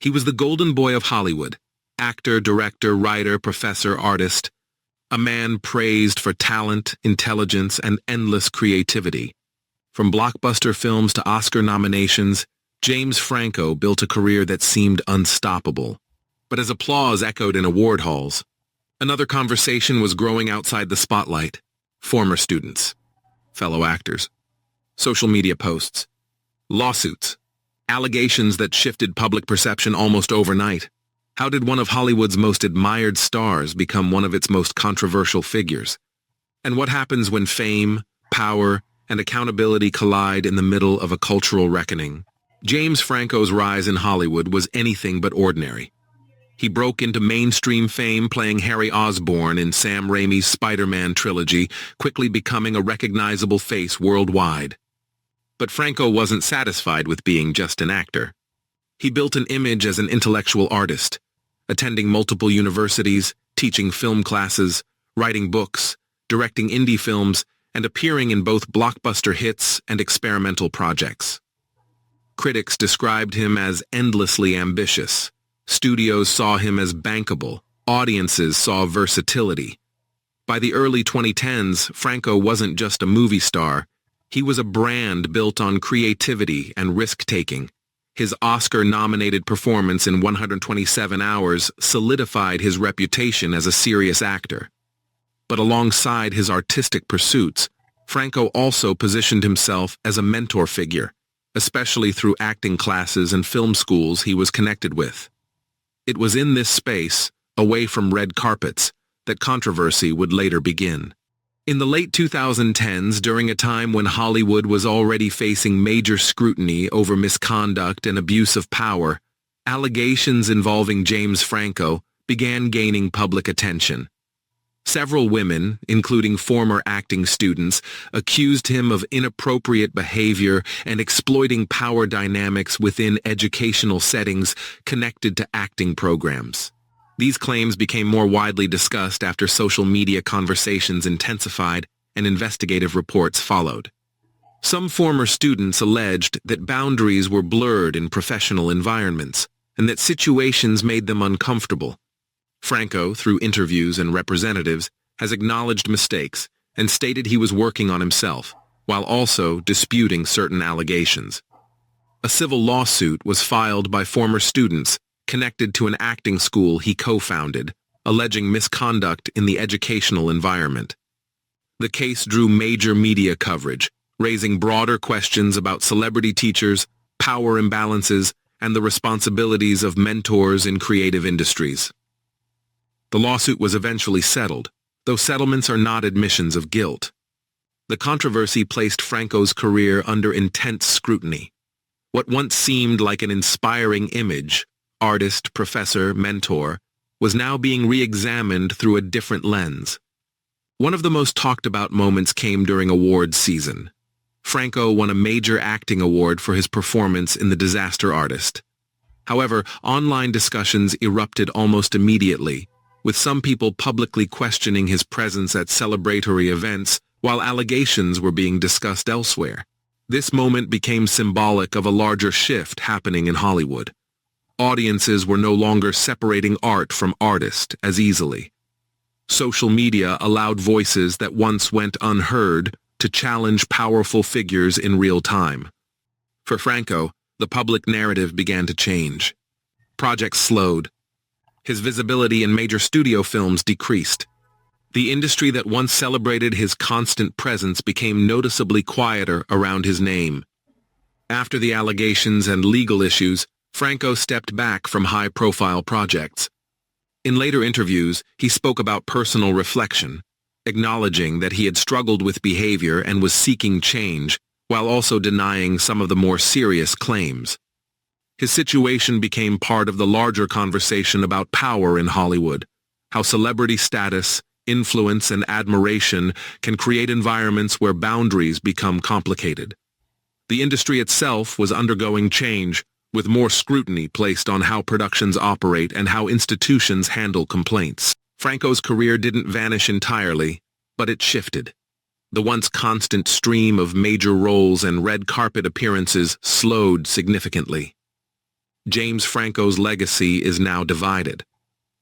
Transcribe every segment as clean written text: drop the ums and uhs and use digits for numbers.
He was the golden boy of Hollywood, actor, director, writer, professor, artist, a man praised for talent, intelligence, and endless creativity. From blockbuster films to Oscar nominations, James Franco built a career that seemed unstoppable. But as applause echoed in award halls, another conversation was growing outside the spotlight. Former students, fellow actors, social media posts, lawsuits, allegations that shifted public perception almost overnight. How did one of Hollywood's most admired stars become one of its most controversial figures? And what happens when fame, power, and accountability collide in the middle of a cultural reckoning? James Franco's rise in Hollywood was anything but ordinary. He broke into mainstream fame playing Harry Osborn in Sam Raimi's Spider-Man trilogy, quickly becoming a recognizable face worldwide. But Franco wasn't satisfied with being just an actor. He built an image as an intellectual artist, attending multiple universities, teaching film classes, writing books, directing indie films, and appearing in both blockbuster hits and experimental projects. Critics described him as endlessly ambitious. Studios saw him as bankable. Audiences saw versatility. By the early 2010s, Franco wasn't just a movie star. He was a brand built on creativity and risk-taking. His Oscar-nominated performance in 127 Hours solidified his reputation as a serious actor. But alongside his artistic pursuits, Franco also positioned himself as a mentor figure, especially through acting classes and film schools he was connected with. It was in this space, away from red carpets, that controversy would later begin. In the late 2010s, during a time when Hollywood was already facing major scrutiny over misconduct and abuse of power, allegations involving James Franco began gaining public attention. Several women, including former acting students, accused him of inappropriate behavior and exploiting power dynamics within educational settings connected to acting programs. These claims became more widely discussed after social media conversations intensified and investigative reports followed. Some former students alleged that boundaries were blurred in professional environments and that situations made them uncomfortable. Franco, through interviews and representatives, has acknowledged mistakes and stated he was working on himself, while also disputing certain allegations. A civil lawsuit was filed by former students connected to an acting school he co-founded, alleging misconduct in the educational environment. The case drew major media coverage, raising broader questions about celebrity teachers, power imbalances, and the responsibilities of mentors in creative industries. The lawsuit was eventually settled, though settlements are not admissions of guilt. The controversy placed Franco's career under intense scrutiny. What once seemed like an inspiring image, artist, professor, mentor, was now being re-examined through a different lens. One of the most talked about moments came during awards season. Franco won a major acting award for his performance in The Disaster Artist. However, online discussions erupted almost immediately, with some people publicly questioning his presence at celebratory events while allegations were being discussed elsewhere. This moment became symbolic of a larger shift happening in Hollywood. Audiences were no longer separating art from artist as easily. Social media allowed voices that once went unheard to challenge powerful figures in real time. For Franco, the public narrative began to change. Projects slowed. His visibility in major studio films decreased. The industry that once celebrated his constant presence became noticeably quieter around his name. After the allegations and legal issues, Franco stepped back from high-profile projects. In later interviews, he spoke about personal reflection, acknowledging that he had struggled with behavior and was seeking change, while also denying some of the more serious claims. His situation became part of the larger conversation about power in Hollywood, how celebrity status, influence, and admiration can create environments where boundaries become complicated. The industry itself was undergoing change, with more scrutiny placed on how productions operate and how institutions handle complaints. Franco's career didn't vanish entirely, but it shifted. The once constant stream of major roles and red carpet appearances slowed significantly. James Franco's legacy is now divided.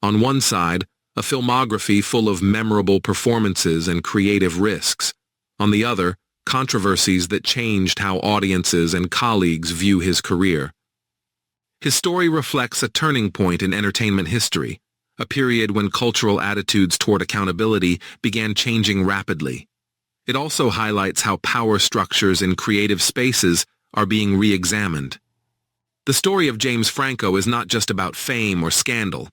On one side, a filmography full of memorable performances and creative risks. On the other, controversies that changed how audiences and colleagues view his career. His story reflects a turning point in entertainment history, a period when cultural attitudes toward accountability began changing rapidly. It also highlights how power structures in creative spaces are being re-examined. The story of James Franco is not just about fame or scandal.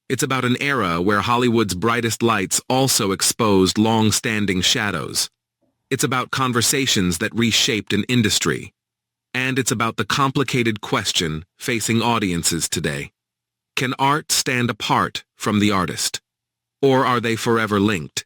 It's about an era where Hollywood's brightest lights also exposed long-standing shadows. It's about conversations that reshaped an industry. And it's about the complicated question facing audiences today. Can art stand apart from the artist? Or are they forever linked?